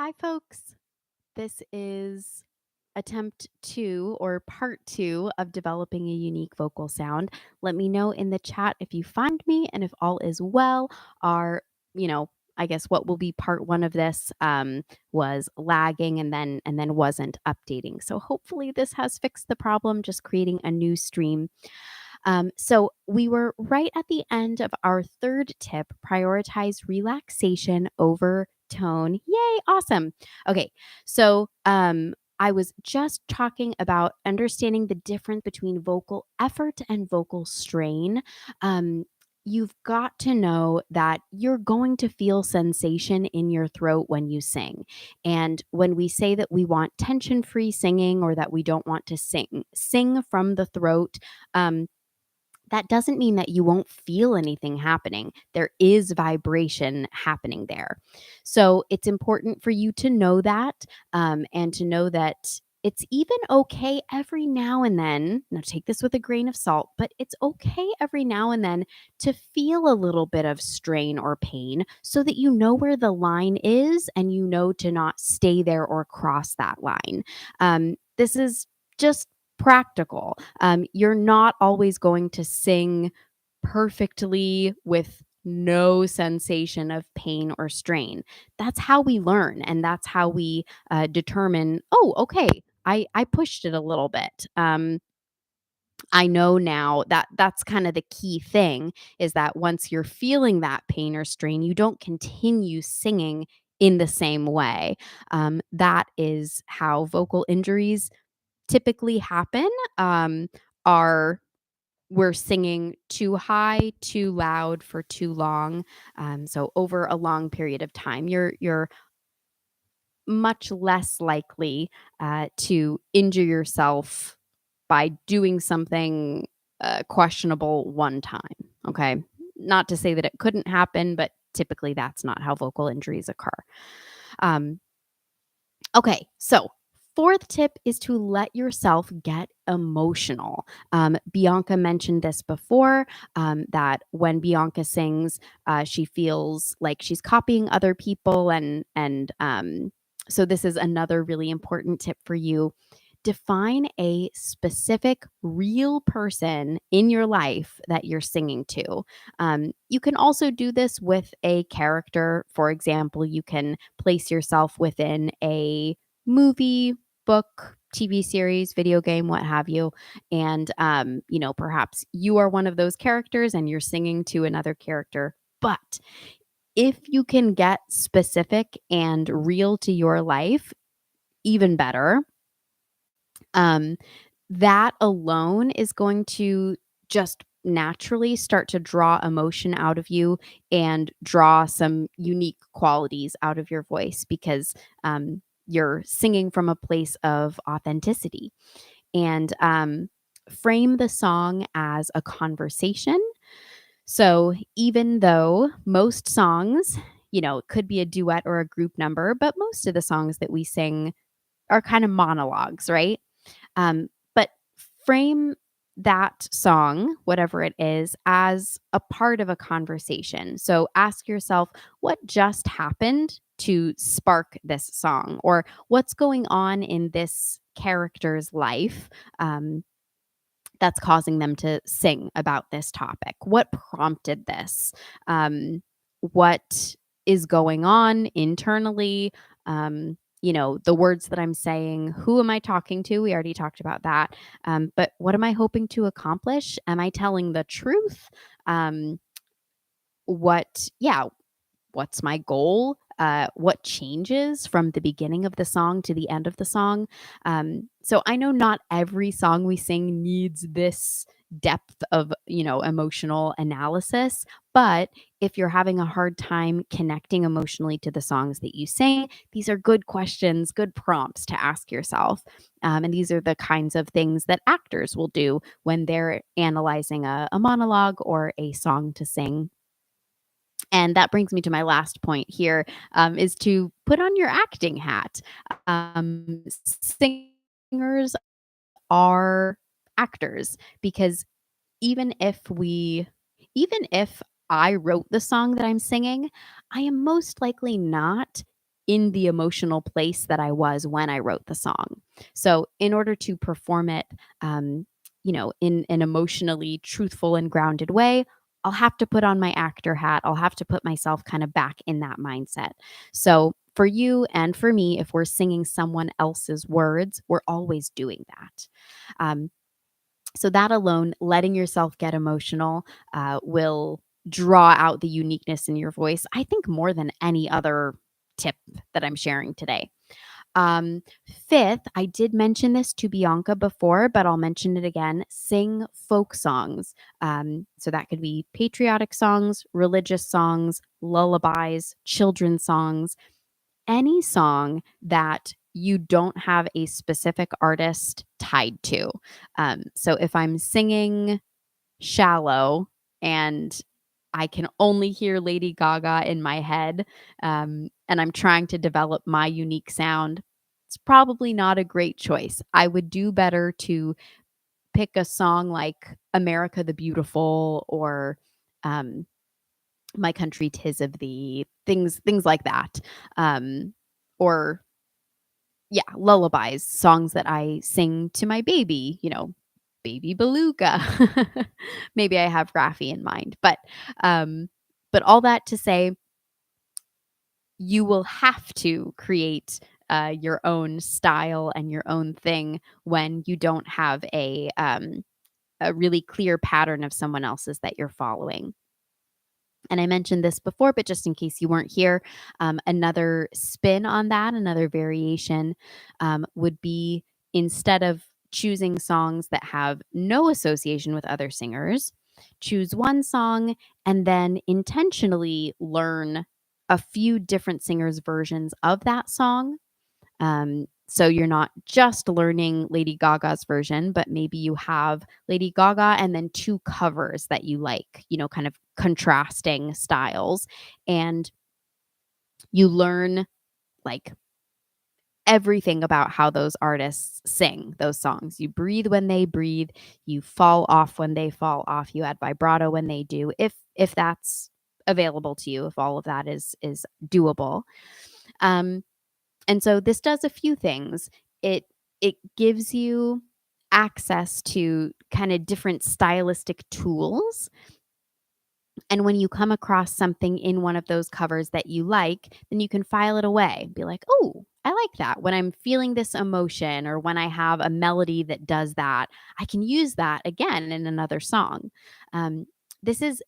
Hi, folks. This is attempt two or part two of developing a unique vocal sound. Let me know in the chat if you find me and if all is well. Our, you know, I guess what will be part one of this was lagging and then wasn't updating. So hopefully this has fixed the problem. Just creating a new stream. So we were right at the end of our third tip: prioritize relaxation over tone. Yay, awesome. Okay, so I was just talking about understanding the difference between vocal effort and vocal strain. Um, you've got to know that you're going to feel sensation in your throat when you sing. And when we say that we want tension free singing or that we don't want to sing from the throat, um, that doesn't mean that you won't feel anything happening. There is vibration happening there. So it's important for you to know that, and to know that it's even okay every now and then. Now, take this with a grain of salt, but it's okay every now and then to feel a little bit of strain or pain so that you know where the line is and you know to not stay there or cross that line. This is just practical. You're not always going to sing perfectly with no sensation of pain or strain. That's how we learn, and that's how we determine. Oh, okay, I pushed it a little bit. I know now that that's kind of the key thing is that once you're feeling that pain or strain, you don't continue singing in the same way. That is how vocal injuries typically happen, um, are we're singing too high, too loud for too long. So over a long period of time, you're much less likely to injure yourself by doing something questionable one time. Okay, not to say that it couldn't happen, but typically that's not how vocal injuries occur. Um, Okay, so fourth tip is to let yourself get emotional. Bianca mentioned this before, that when Bianca sings, she feels like she's copying other people, and so this is another really important tip for you. Define a specific real person in your life that you're singing to. You can also do this with a character. For example, you can place yourself within a movie, book, TV series, video game, what have you. And, perhaps you are one of those characters and you're singing to another character. But if you can get specific and real to your life, even better. Um, that alone is going to just naturally start to draw emotion out of you and draw some unique qualities out of your voice because you're singing from a place of authenticity. And frame the song as a conversation. So even though most songs, it could be a duet or a group number, but most of the songs that we sing are kind of monologues, right? But frame that song, whatever it is, as a part of a conversation. So ask yourself, what just happened to spark this song? Or what's going on in this character's life that's causing them to sing about this topic? What prompted this? What is going on internally? The words that I'm saying, who am I talking to? We already talked about that. But what am I hoping to accomplish? Am I telling the truth? Um, yeah, what's my goal? What changes from the beginning of the song to the end of the song? So I know not every song we sing needs this depth of, emotional analysis. But if you're having a hard time connecting emotionally to the songs that you sing, these are good questions, good prompts to ask yourself. And these are the kinds of things that actors will do when they're analyzing a monologue or a song to sing. And that brings me to my last point here, is to put on your acting hat. Singers are actors because even if we, even if I wrote the song that I'm singing, I am most likely not in the emotional place that I was when I wrote the song. So, in order to perform it, um, in an emotionally truthful and grounded way, I'll have to put on my actor hat. I'll have to put myself kind of back in that mindset. So, for you and for me, if we're singing someone else's words, we're always doing that. Um, so that alone, letting yourself get emotional, will draw out the uniqueness in your voice, I think, more than any other tip that I'm sharing today. Um, Fifth, I did mention this to Bianca before, but I'll mention it again. Sing folk songs. So that could be patriotic songs, religious songs, lullabies, children's songs, any song that you don't have a specific artist tied to. So if I'm singing Shallow and I can only hear Lady Gaga in my head, and I'm trying to develop my unique sound, it's probably not a great choice. I would do better to pick a song like America the Beautiful or um, My Country 'Tis of Thee, things like that. Or yeah, lullabies, songs that I sing to my baby, Baby Beluga. Maybe I have Raffi in mind, but all that to say, you will have to create your own style and your own thing when you don't have a really clear pattern of someone else's that you're following. And I mentioned this before, but just in case you weren't here, another spin on that, another variation would be, instead of choosing songs that have no association with other singers, choose one song and then intentionally learn a few different singers' versions of that song. So you're not just learning Lady Gaga's version, but maybe you have Lady Gaga and then two covers that you like, kind of contrasting styles. And you learn like everything about how those artists sing those songs. You breathe when they breathe, you fall off when they fall off, you add vibrato when they do, if that's available to you, if all of that is doable. Um And so this does a few things. It gives you access to kind of different stylistic tools. And when you come across something in one of those covers that you like, then you can file it away. Be like, "Oh, I like that. When I'm feeling this emotion or when I have a melody that does that, I can use that again in another song." This is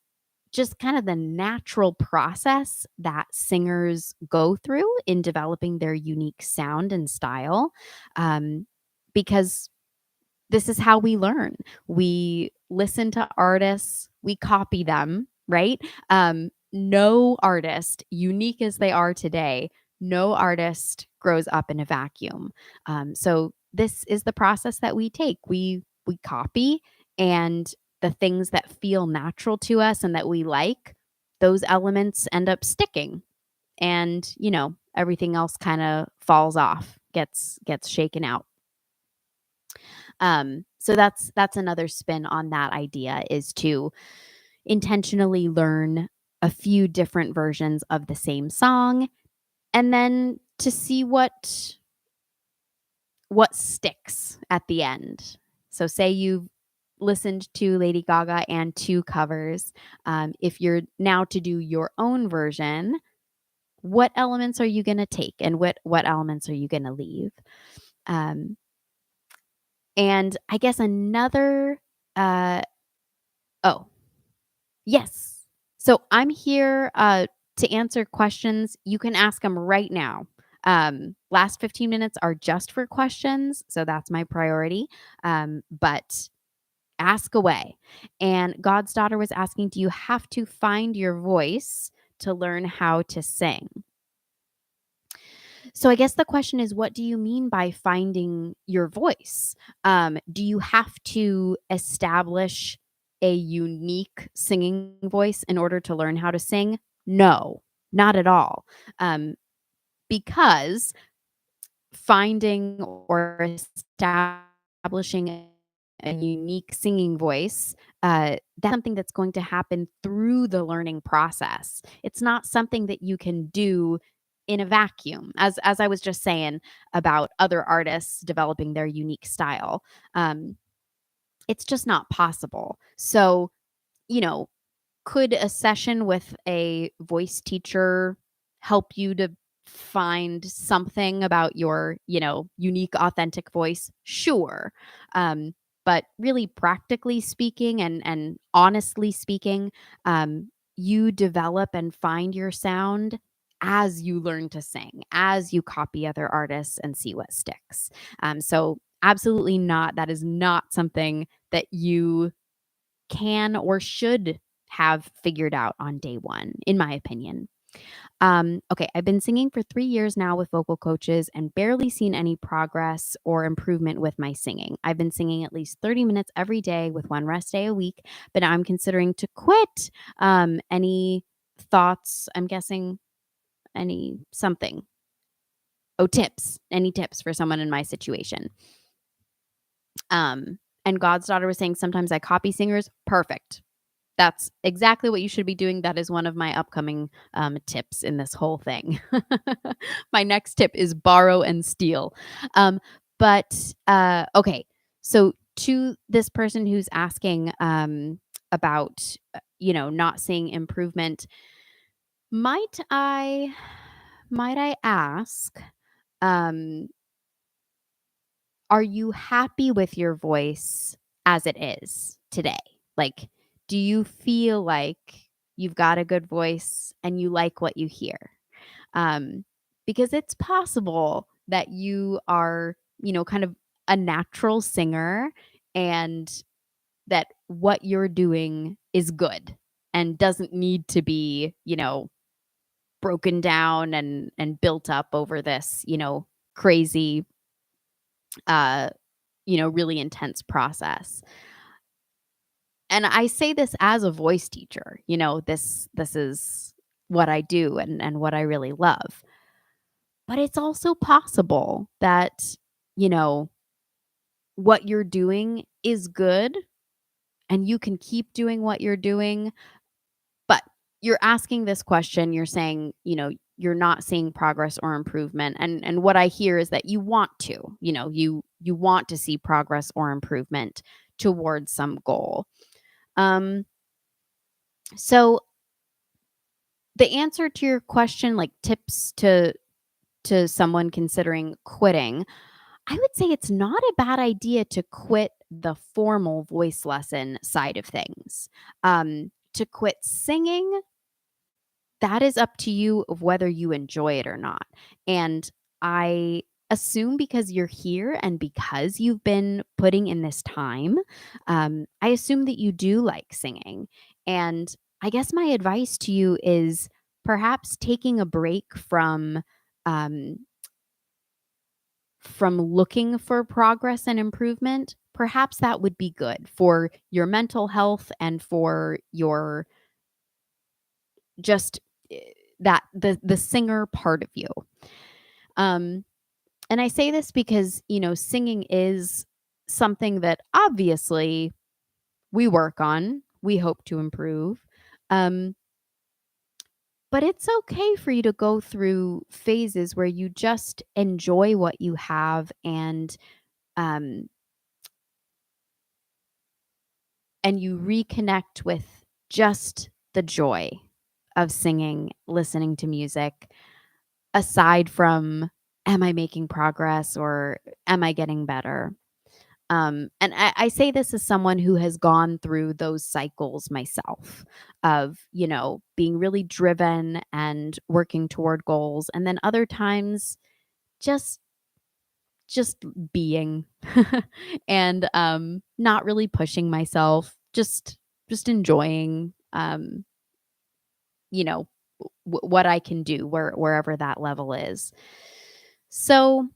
just kind of the natural process that singers go through in developing their unique sound and style, because this is how we learn. We listen to artists, we copy them, right? No artist, unique as they are today, no artist grows up in a vacuum. So this is the process that we take. We copy, and the things that feel natural to us and that we like, those elements end up sticking. And, everything else kind of falls off, gets shaken out. So that's another spin on that idea, is to intentionally learn a few different versions of the same song and then to see what sticks at the end. So say you've listened to Lady Gaga and two covers. If you're now to do your own version, what elements are you going to take and what elements are you going to leave? Um, and I guess another uh, oh, yes. So I'm here to answer questions. You can ask them right now. Last 15 minutes are just for questions, so that's my priority. But ask away. And God's daughter was asking, do you have to find your voice to learn how to sing? So I guess the question is, what do you mean by finding your voice? Do you have to establish a unique singing voice in order to learn how to sing? No, not at all. Um, because finding or establishing a unique singing voice, that's something that's going to happen through the learning process. It's not something that you can do in a vacuum, as I was just saying about other artists developing their unique style. Um, it's just not possible. So, you know, could a session with a voice teacher help you to find something about your, unique, authentic voice? Sure. Um, but really practically speaking and honestly speaking, you develop and find your sound as you learn to sing, as you copy other artists and see what sticks. So absolutely not. That is not something that you can or should have figured out on day one, in my opinion. Okay, I've been singing for 3 years now with vocal coaches and barely seen any progress or improvement with my singing. I've been singing at least 30 minutes every day with one rest day a week, but now I'm considering to quit. Any thoughts? I'm guessing any something. Oh, tips. Any tips for someone in my situation? And God's daughter was saying sometimes I copy singers. Perfect. That's exactly what you should be doing. That is one of my upcoming, tips in this whole thing. My next tip is borrow and steal. Um, okay, so to this person who's asking, about, not seeing improvement, might I might I ask, um, are you happy with your voice as it is today? Like, do you feel like you've got a good voice and you like what you hear? Um, because it's possible that you are, kind of a natural singer and that what you're doing is good and doesn't need to be, broken down and built up over this, crazy uh really intense process. And I say this as a voice teacher, this is what I do and what I really love. But it's also possible that, you know, what you're doing is good and you can keep doing what you're doing, but you're asking this question, you're saying, you're not seeing progress or improvement. And what I hear is that you want to, you want to see progress or improvement towards some goal. Um, so the answer to your question, like tips to someone considering quitting, I would say it's not a bad idea to quit the formal voice lesson side of things. To quit singing, that is up to you of whether you enjoy it or not. And I assume because you're here and because you've been putting in this time, I assume that you do like singing. And I guess my advice to you is perhaps taking a break um, from looking for progress and improvement. Perhaps that would be good for your mental health and for your just eh, that the singer part of you. Um, and I say this because, singing is something that obviously we work on, we hope to improve. Um, but it's okay for you to go through phases where you just enjoy what you have um and you reconnect with just the joy of singing, listening to music, aside from am I making progress or am I getting better? And I say this as someone who has gone through those cycles myself of, being really driven and working toward goals. And then other times just just being and not really pushing myself, just enjoying you know what I can do wherever that level is. So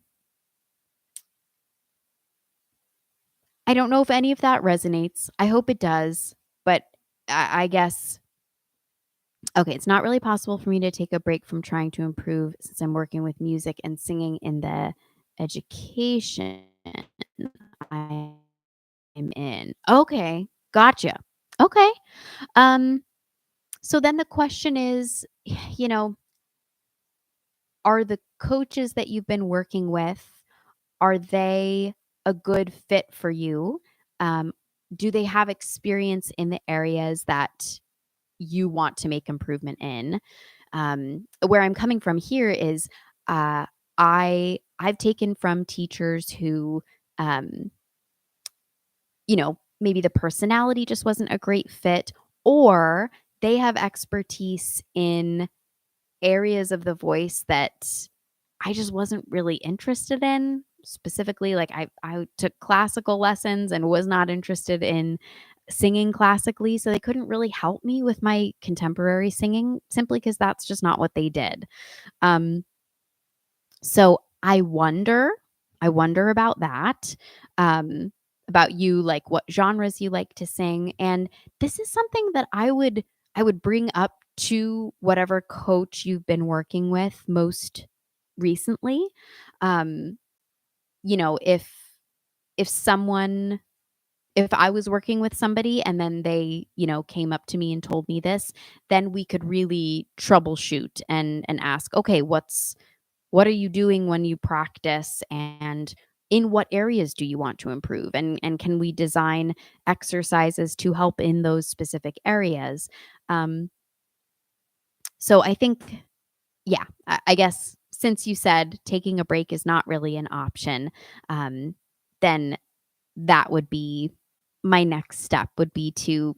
I don't know if any of that resonates. I hope it does, but I guess okay, it's not really possible for me to take a break from trying to improve since I'm working with music and singing in the education I am in. Okay, gotcha. Okay. Um, so then the question is, you know, are the coaches that you've been working with, are they a good fit for you? Um, do they have experience in the areas that you want to make improvement in? Where I'm coming from here is, uh, I've taken from teachers who, um, maybe the personality just wasn't a great fit, or they have expertise in areas of the voice that I just wasn't really interested in. Specifically, like I took classical lessons and was not interested in singing classically, so they couldn't really help me with my contemporary singing simply because that's just not what they did. Um, so I wonder about that, about you, like what genres you like to sing, and this is something that I would bring up to whatever coach you've been working with most recently. Um, if someone if I was working with somebody and then they, came up to me and told me this, then we could really troubleshoot and ask, "Okay, what are you doing when you practice, and in what areas do you want to improve, and can we design exercises to help in those specific areas?" um, so I think, yeah, I guess since you said taking a break is not really an option, um, then that would be my next step, would be to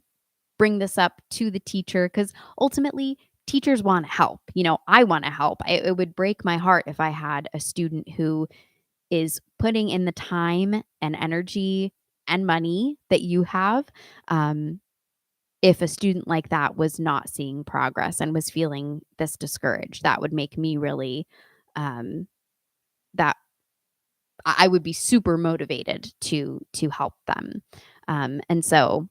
bring this up to the teacher, because ultimately teachers want to help. I want to help. It would break my heart if I had a student who is putting in the time and energy and money that you have. Um, if a student like that was not seeing progress and was feeling this discouraged, that would make me really, um, that I would be super motivated to help them. And so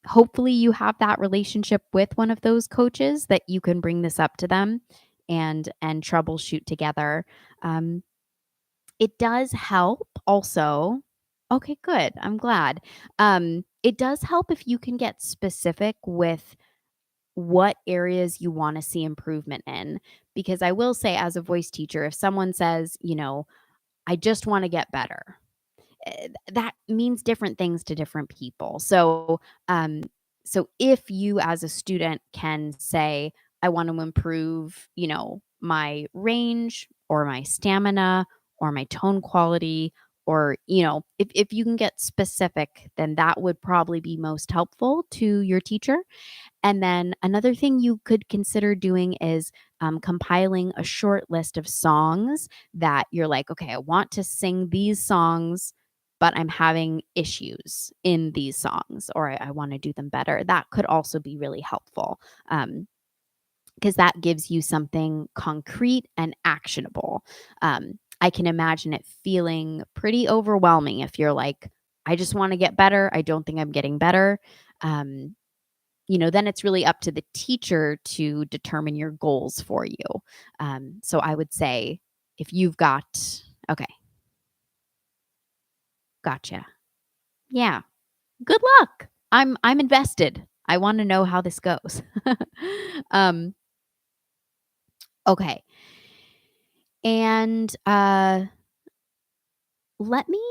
hopefully you have that relationship with one of those coaches that you can bring this up to them and troubleshoot together. Um, it does help also. Okay, good. I'm glad. It does help if you can get specific with what areas you want to see improvement in. Because I will say, as a voice teacher, if someone says, I just want to get better, that means different things to different people. Um, so if you as a student can say, I want to improve, my range or my stamina or my tone quality, or, if you can get specific, then that would probably be most helpful to your teacher. And then another thing you could consider doing is, compiling a short list of songs that you're like, okay, I want to sing these songs, but I'm having issues in these songs, or I want to do them better. That could also be really helpful, because that gives you something concrete and actionable. I can imagine it feeling pretty overwhelming if you're like, I just want to get better. I don't think I'm getting better. Um, then it's really up to the teacher to determine your goals for you. So I would say, if you've got, okay, gotcha. Yeah. Good luck. I'm invested. I want to know how this goes. um, okay. And let me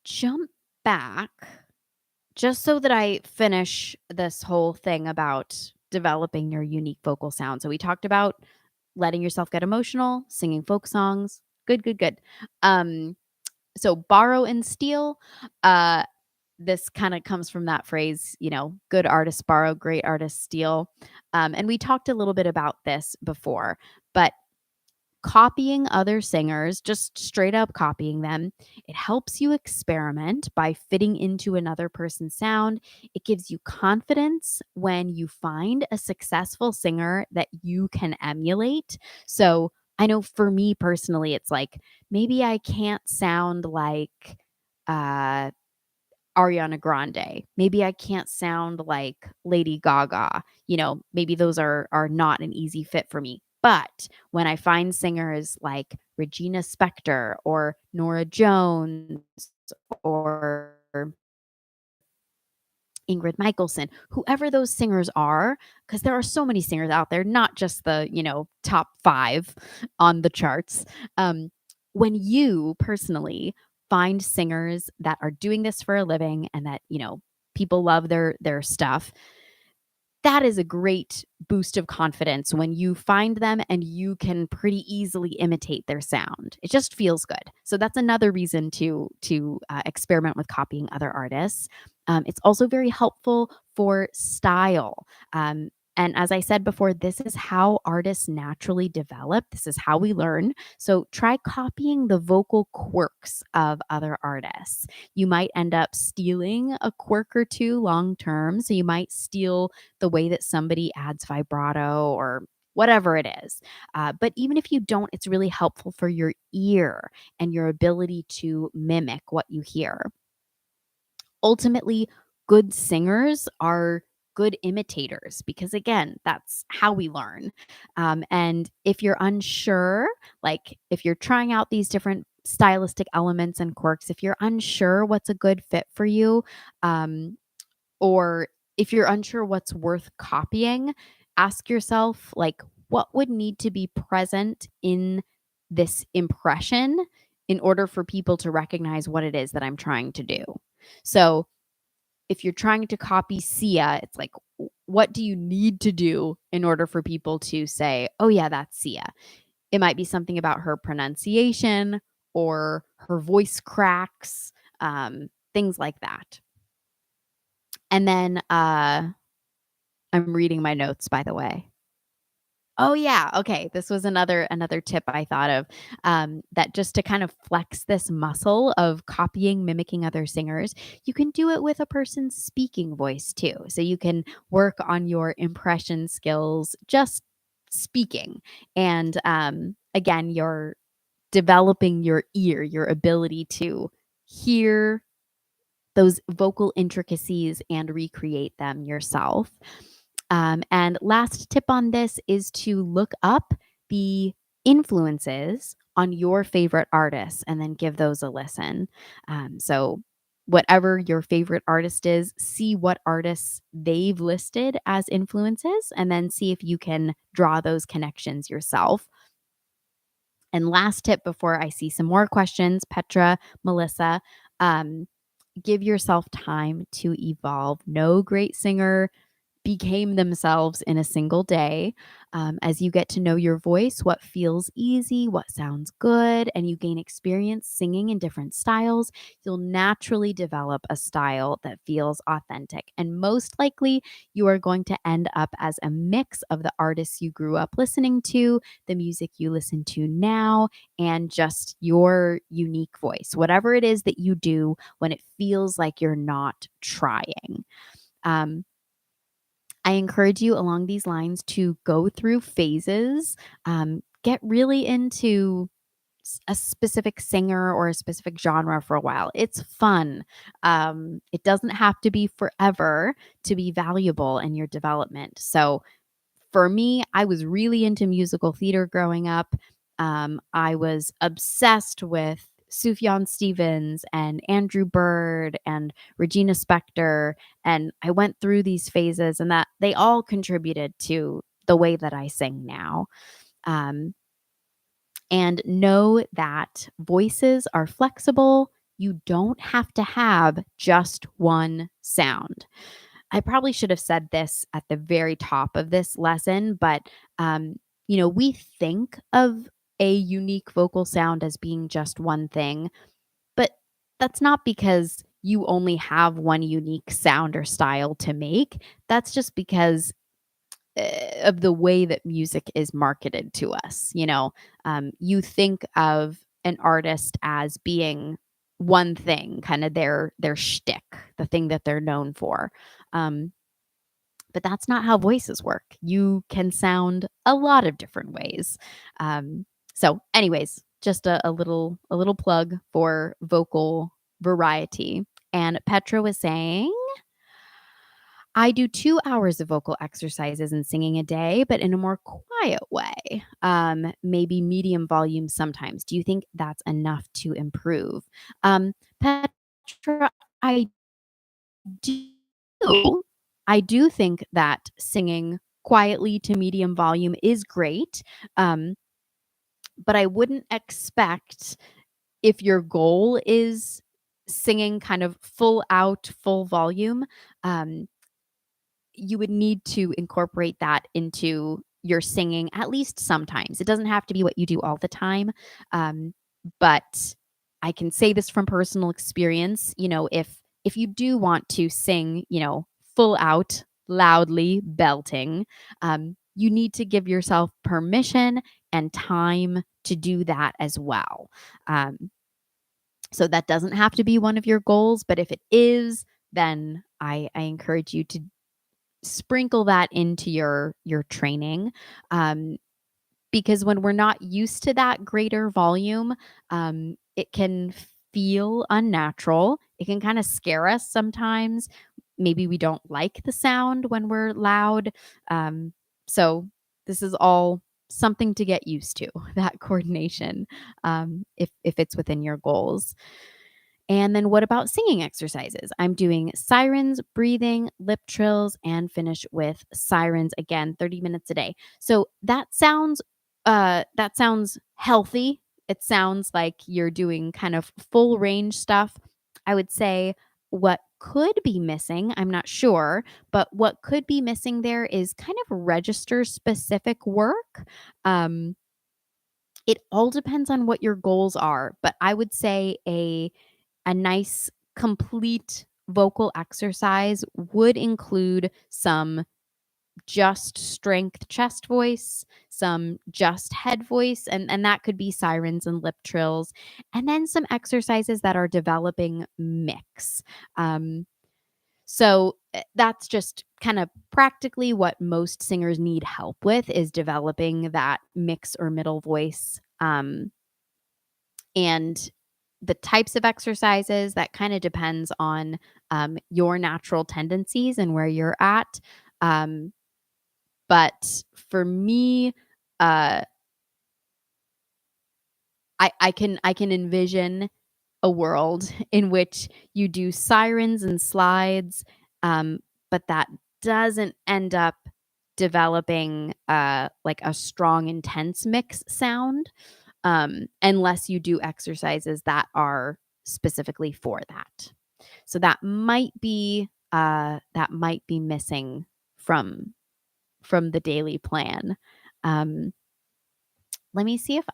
jump back just so that I finish this whole thing about developing your unique vocal sound. So we talked about letting yourself get emotional, singing folk songs. Good, good, good. Um, so borrow and steal. Uh, this kind of comes from that phrase, good artists borrow, great artists steal. And we talked a little bit about this before, but copying other singers, just straight up copying them, it helps you experiment by fitting into another person's sound. It gives you confidence when you find a successful singer that you can emulate. So I know for me personally, it's like, maybe I can't sound like uh Ariana Grande. Maybe I can't sound like Lady Gaga. Maybe those are not an easy fit for me. But when I find singers like Regina Spektor or Nora Jones or Ingrid Michaelson, whoever those singers are, because there are so many singers out there, not just the, top 5 on the charts. Um, when you personally find singers that are doing this for a living and that, people love their stuff, that is a great boost of confidence when you find them and you can pretty easily imitate their sound. It just feels good. So that's another reason to experiment with copying other artists. It's also very helpful for style. And as I said before, this is how artists naturally develop. This is how we learn. So try copying the vocal quirks of other artists. You might end up stealing a quirk or two long term. So you might steal the way that somebody adds vibrato or whatever it is. But even if you don't, it's really helpful for your ear and your ability to mimic what you hear. Ultimately, good singers are good imitators because, again, that's how we learn. And if you're unsure, like if you're trying out these different stylistic elements and quirks, if you're unsure what's a good fit for you, um, or if you're unsure what's worth copying, ask yourself, like, what would need to be present in this impression in order for people to recognize what it is that I'm trying to do? So, if you're trying to copy Sia, it's like, what do you need to do in order for people to say, oh, yeah, that's Sia? It might be something about her pronunciation or her voice cracks, things like that. And then I'm reading my notes, by the way. Oh, yeah, okay, this was another tip I thought of, that just to kind of flex this muscle of copying, mimicking other singers, you can do it with a person's speaking voice too. So you can work on your impression skills just speaking. And, again, you're developing your ear, your ability to hear those vocal intricacies and recreate them yourself. And last tip on this is to look up the influences on your favorite artists and then give those a listen. So, whatever your favorite artist is, see what artists they've listed as influences and then see if you can draw those connections yourself. And last tip before I see some more questions, Petra, Melissa, um, give yourself time to evolve. No great singer became themselves in a single day. As you get to know your voice, what feels easy, what sounds good, and you gain experience singing in different styles, you'll naturally develop a style that feels authentic. And most likely, you are going to end up as a mix of the artists you grew up listening to, the music you listen to now, and just your unique voice, whatever it is that you do when it feels like you're not trying. Um, I encourage you along these lines to go through phases, get really into a specific singer or a specific genre for a while. It's fun. It doesn't have to be forever to be valuable in your development. So, for me, I was really into musical theater growing up. I was obsessed with Sufjan Stevens and Andrew Bird and Regina Spektor. And I went through these phases, and that they all contributed to the way that I sing now. Um, and know that voices are flexible. You don't have to have just one sound. I probably should have said this at the very top of this lesson, but we think of a unique vocal sound as being just one thing, but that's not because you only have one unique sound or style to make. That's just because of the way that music is marketed to us. You think of an artist as being one thing, kind of their shtick, the thing that they're known for. Um, but that's not how voices work. You can sound a lot of different ways. So, anyways, just a little plug for vocal variety. And Petra was saying, I do 2 hours of vocal exercises and singing a day, but in a more quiet way. Maybe medium volume sometimes. Do you think that's enough to improve? Petra, I do do I do think that singing quietly to medium volume is great, um, but I wouldn't expect if your goal is singing kind of full out, full volume, um, you would need to incorporate that into your singing at least sometimes. It doesn't have to be what you do all the time. But I can say this from personal experience, if you do want to sing, full out, loudly belting, you need to give yourself permission and time to do that as well. Um, so that doesn't have to be one of your goals, but if it is, then I encourage you to sprinkle that into your training, um, because when we're not used to that greater volume, it can feel unnatural. It can kind of scare us sometimes. Maybe we don't like the sound when we're loud. So this is all something to get used to, that coordination, if it's within your goals. And then what about singing exercises? I'm doing sirens, breathing, lip trills, and finish with sirens again, 30 minutes a day. So that sounds healthy. It sounds like you're doing kind of full range stuff. I would say what could be missing, I'm not sure, but what could be missing there is kind of register specific work. Um, it all depends on what your goals are, but I would say a nice complete vocal exercise would include some just strength chest voice, some just head voice, and that could be sirens and lip trills, and then some exercises that are developing mix. Um, that's just kind of practically what most singers need help with is developing that mix or middle voice. And the types of exercises that kind of depends on your natural tendencies and where you're at. Um, but for me, uh, I can envision a world in which you do sirens and slides, but that doesn't end up developing like a strong, intense mix sound, unless you do exercises that are specifically for that. So that might be missing from from the daily plan. Um, let me see if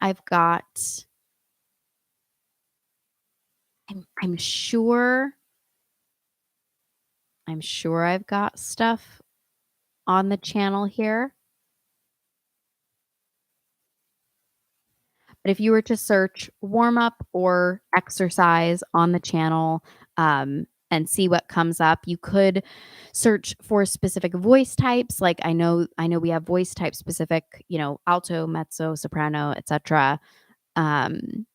I'm sure I've got stuff on the channel here. But if you were to search warm up or exercise on the channel, and see what comes up, you could search for specific voice types. Like I know we have voice type specific, alto, mezzo, soprano, etc. Um,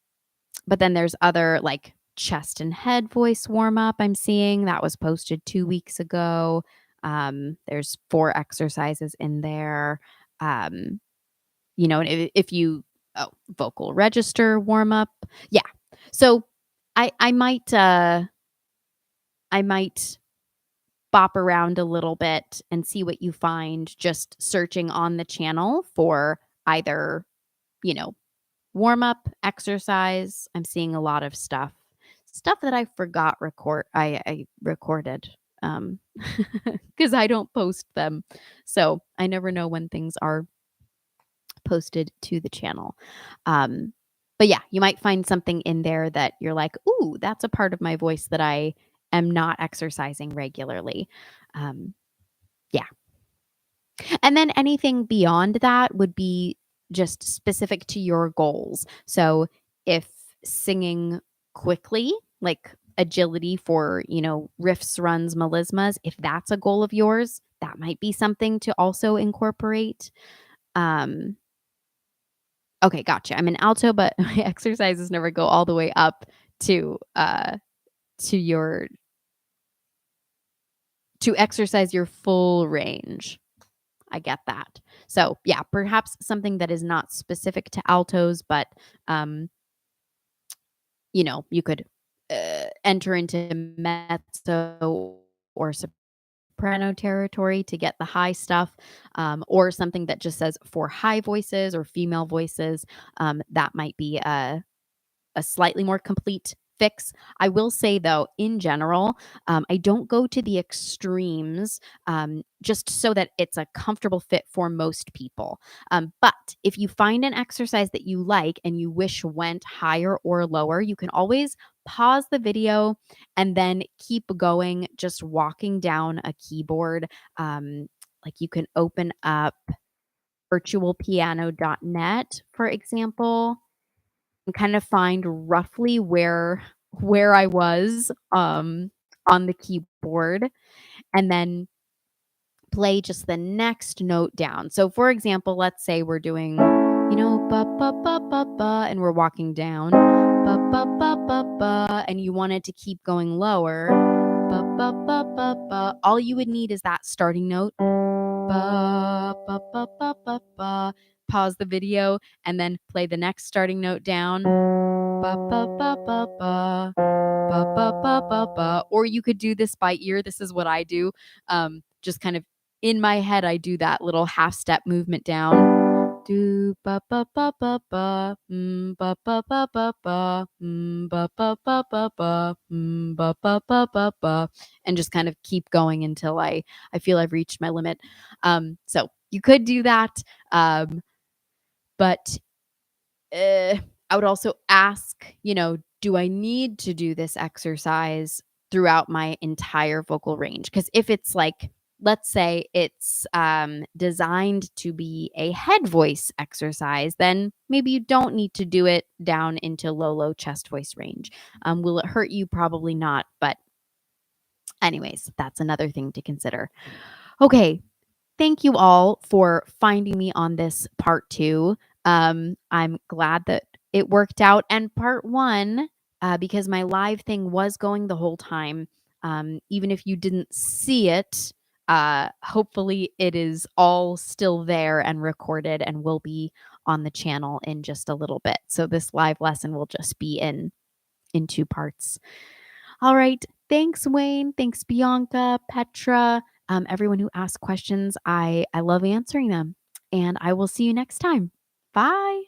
but then there's other like chest and head voice warm up I'm seeing that was posted 2 weeks ago. There's 4 exercises in there. Um, and if you vocal register warm up. Yeah. So I might bop around a little bit and see what you find just searching on the channel for either, you know, warm up, exercise. I'm seeing a lot of stuff that I forgot I recorded, um, because I don't post them. So, I never know when things are posted to the channel. Um, but yeah, you might find something in there that you're like, "Ooh, that's a part of my voice that I am not exercising regularly." Um, yeah. And then anything beyond that would be just specific to your goals. So if singing quickly, like agility for, riffs, runs, melismas, if that's a goal of yours, that might be something to also incorporate. Um, okay, gotcha. I'm an alto, but my exercises never go all the way up to to your to exercise your full range. I get that. So, yeah, perhaps something that is not specific to altos, but, um, you could, enter into mezzo or soprano territory to get the high stuff, or something that just says for high voices or female voices. That might be a slightly more complete fix. I will say though, in general, I don't go to the extremes, just so that it's a comfortable fit for most people. But if you find an exercise that you like and you wish went higher or lower, you can always pause the video and then keep going, just walking down a keyboard. Like you can open up virtualpiano.net, for example, and kind of find roughly where I was, on the keyboard, and then play just the next note down. So, for example, let's say we're doing, ba ba ba ba ba, and we're walking down, ba ba ba ba ba, and you want it to keep going lower, ba ba ba ba ba. All you would need is that starting note, ba ba ba ba ba ba. Pause the video and then play the next starting note down, ba ba ba ba ba. Ba, ba, ba, ba, ba. Or you could do this by ear. This is what I do. Just kind of in my head, I do that little half step movement down. Do ba ba ba ba ba, ba ba ba ba ba, ba ba ba ba ba, ba ba ba ba ba, and just kind of keep going until I feel I've reached my limit. So you could do that, but I would also ask, do I need to do this exercise throughout my entire vocal range? Because if it's like, let's say it's designed to be a head voice exercise, then maybe you don't need to do it down into low chest voice range. Will it hurt you? Probably not. But, anyways, that's another thing to consider. Okay, thank you all for finding me on this part 2. I'm glad that it worked out. And part 1, because my live thing was going the whole time, even if you didn't see it, hopefully it is all still there and recorded and will be on the channel in just a little bit. So this live lesson will just be in 2 parts. All right. Thanks, Wayne. Thanks, Bianca, Petra, everyone who asked questions. I love answering them. And I will see you next time. Bye.